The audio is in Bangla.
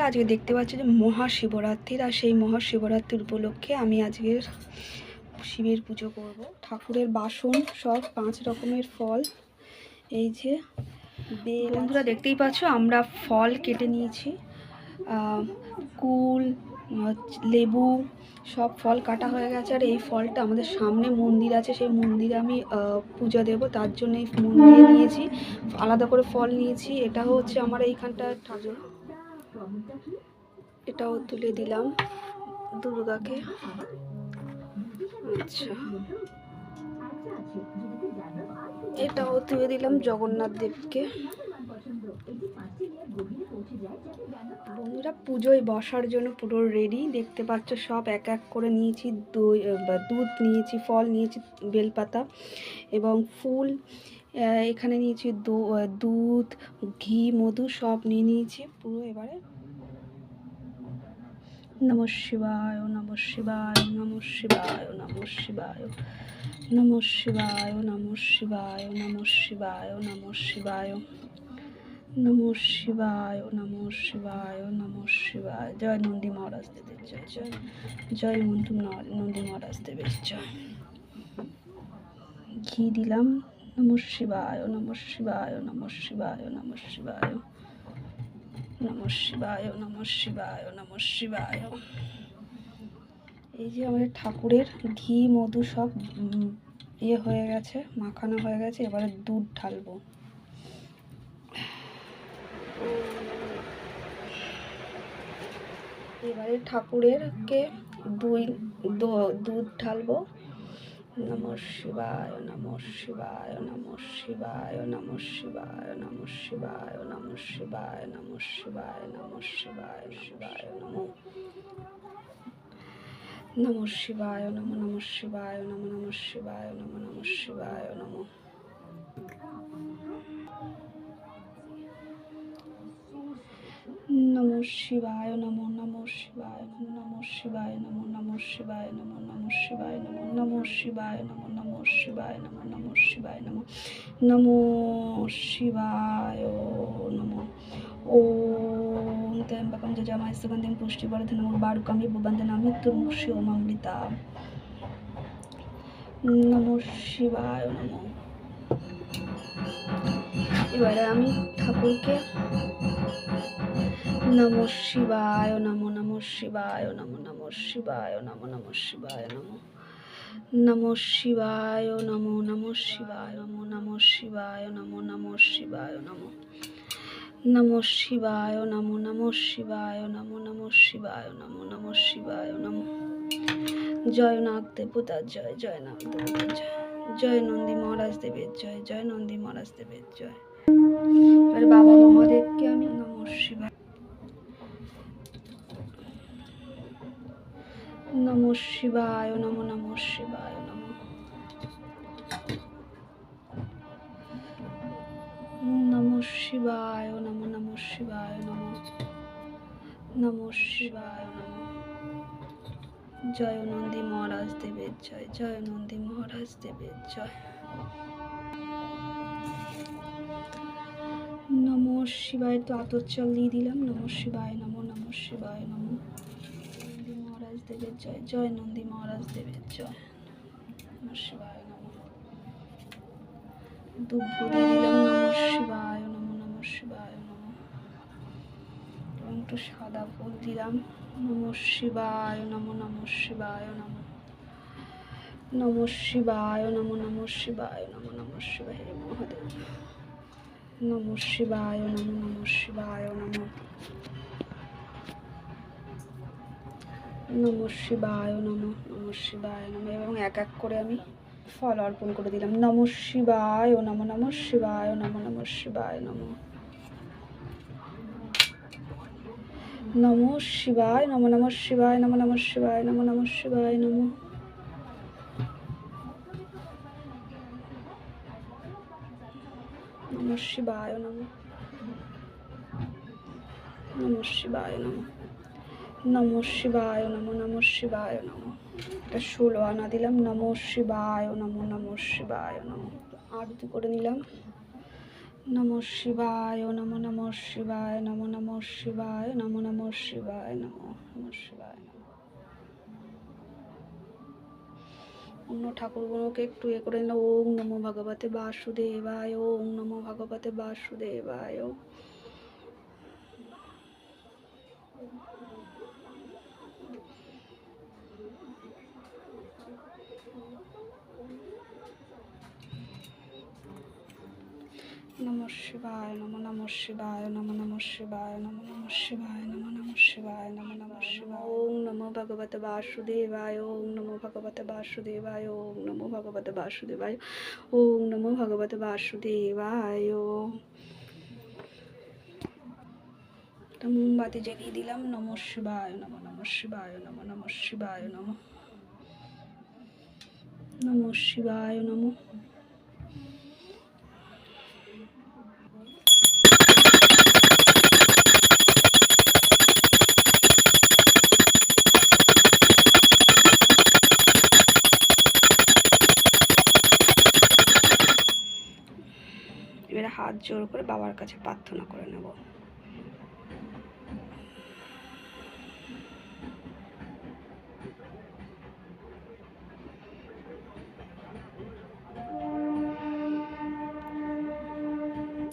আজকে দেখতে পাচ্ছি যে মহাশিবরাত্রির, আর সেই মহাশিবরাত্রির উপলক্ষে আমি আজকে শিবের পুজো করব। ঠাকুরের বাসন সব 5 রকমের ফল, এই যে বেল। বন্ধুরা দেখতেই পাচ্ছ আমরা ফল কেটে নিয়েছি, কুল, লেবু সব ফল কাটা হয়ে গেছে। আর এই ফলটা আমাদের সামনে মন্দির আছে, সেই মন্দিরে আমি পূজা দেব, তার জন্য এই মন্দিরে নিয়েছি, আলাদা করে ফল নিয়েছি। এটা হচ্ছে আমার এইখানটা ঠাকুর, এটাও তুলে দিলাম দুর্গাকে। আচ্ছা, এটাও তুলে দিলাম জগন্নাথ দেবকে। বন্ধুরা পুজোয় বসার জন্য পুরো রেডি, দেখতে পাচ্ছ সব এক এক করে নিয়েছি। দুধ নিয়েছি, ফল নিয়েছি, বেলপাতা এবং ফুল। এখানে নিয়েছি দুধ, ঘি, মধু সব নিয়ে নিয়েছি পুরো। এবারে নমঃ শিবায়, নমঃ শিবায়, নমঃ শিবায়, নমঃ শিবায়, নমঃ শিবায়, নমঃ শিবায়, নমঃ শিবায়, নমঃ শিবায়, নমঃ শিবায়, নমঃ শিবায়, নমঃ শিবায়। জয় নন্দী মহারাজ দেবের জয়, জয় জয় নন্দী মহারাজ দেবের জয়। ঘি দিলাম। নমঃ শিবায়, নমঃ শিবায়, নমঃ শিবায়, নমঃ শিবায়, নমঃ শিবায়, নমঃ শিবায়, নমঃ শিবায়। এই যে আমাদের ঠাকুরের ঘি মধু সব হয়ে গেছে, মাখানো হয়ে গেছে। এবারে দুধ ঢালবো। এবারে ঠাকুরেরকে দুধ ঢালবো। নমঃ শিবায়, নমঃ শিবায়, নমঃ শিবায়, নমঃ শিবায়, নমঃ শিবায়, নমঃ শিবায়, নমঃ শিবায়, নমঃ শিবায়, শিবায় নমঃ। নমঃ শিবায়, নমঃ নমঃ শিবায়, নমঃ নমঃ শিবায়, নমঃ নমঃ শিবায়, নমঃ। নমঃ শিবায়, নমঃ নমঃ শিবায়, নমঃ শিবায়, নমঃ নমঃ শিবায়, নমঃ নমঃ শিবায়, নমঃ নমঃ শিবায়, নমঃ নমঃ শিবায়, নমঃ নমঃ শিবায়, নমঃ নমঃ শিবায় নমঃ। ওম ত্র্যম্বকং যজামহে সুগন্ধিং পুষ্টিবর্ধনং উর্বারুকং ইব বন্দনামি তুলসীমৃতা। নমঃ শিবায় নমঃ। এবারে আমি ঠাকুরকে নমঃ শিবায় নমঃ, নমঃ শিবায় নমঃ, নমঃ শিবায় নমঃ, নমঃ শিবায় নমঃ, নমঃ শিবায় নমঃ, নমঃ শিবায় নমঃ, নমঃ শিবায় নমঃ, নমঃ শিবায় নমঃ, নমঃ শিবায় নমঃ, নমঃ শিবায় নমঃ, নমঃ শিবায় নমঃ, নমঃ শিবায় নমঃ। জয় নাগ দেবতার জয়, জয় নাগ দেবতার জয়, জয় নন্দী মহারাজ দেবের জয়, জয় নন্দী মহারাজ দেবের জয়। এবার বাবা মহাদেবকে আমি নমঃ শিবায়, নমঃ শিবায় নমঃ, নমঃ শিবায় নমঃ, নমঃ শিবায় নমঃ, নমঃ শিবায় নমঃ, নমঃ শিবায় নমঃ। জয় নন্দী মহারাজ দেবের জয়, জয় নন্দী মহারাজ দেবের জয়। নমঃ শিবায় তো আতর চাল দিয়ে দিলাম। নমঃ শিবায় নমঃ, নমঃ শিবায় নমঃ। নন্দী মহারাজ দেবের জয়, জয় নন্দী মহারাজ দেবের জয়। নমঃ শিবায় নমঃ। দুব্ব দিয়ে দিলাম। নমঃ শিবায় নমঃ, নমঃ শিবায় নমঃ। এবং একটু সাদা ফুল দিলাম। নমঃ শিবায় নমঃ, নমঃ শিবায় নমঃ, নমঃ শিবায় নমঃ, নমঃ শিবায় নমঃ, নমঃ শিবায় মহাদেব। নমঃ শিবায় নমঃ, নমঃ শিবায় নমঃ, নমঃ শিবায় নমঃ, নমঃ শিবায় নমঃ। এবং এক এক করে আমি ফল অর্পণ করে দিলাম। নমঃ শিবায় নমঃ, নমঃ শিবায় নমঃ, নমঃ শিবায় নমঃ, নমঃ শিবায় নমঃ, নমঃ শিবায় নমঃ, নমঃ শিবায় নমঃ, নমঃ শিবায় নমঃ। নমঃ শিবায় নমঃ, নমঃ শিবায় নমঃ, নমঃ শিবায় নমঃ, নমঃ শিবায় নমঃ। এটা 16 আনা দিলাম। নমঃ শিবায় নমঃ, নমঃ শিবায় নমঃ। আরতি করে নিলাম। নমঃ শিবায় নমো নমঃ শিবায় নমো নমঃ শিবায় নমো নমঃ শিবায় নমো নমঃ শিবায় নমো। অন্য ঠাকুরগুলোকে একটু করে নিলাম। ওং নমো ভগবতে বাসুদেবায়, ওং নমো ভগবতে বাসুদেবায়। নমঃ শিবায় নমো নমঃ শিবায় নমো নমঃ শিবায় নমো নমঃ শিবায় নমো নমঃ শিবায় নমো নমঃ শিবায়। ওং নমো ভগবতে বাসুদেবায়, ওং নমো ভগবতে বাসুদেবায়, ওং নমো ভগবতে বাসুদেবায়, ওং নমো ভগবতে বাসুদেবায়। মোমবাতি জ্বালিয়ে দিলাম। নমঃ শিবায় নমো নমঃ শিবায় নমো নমঃ শিবায় নমো নমঃ শিবায় নমো। এবারে হাত জোড় করে বাবার কাছে প্রার্থনা করে নেব।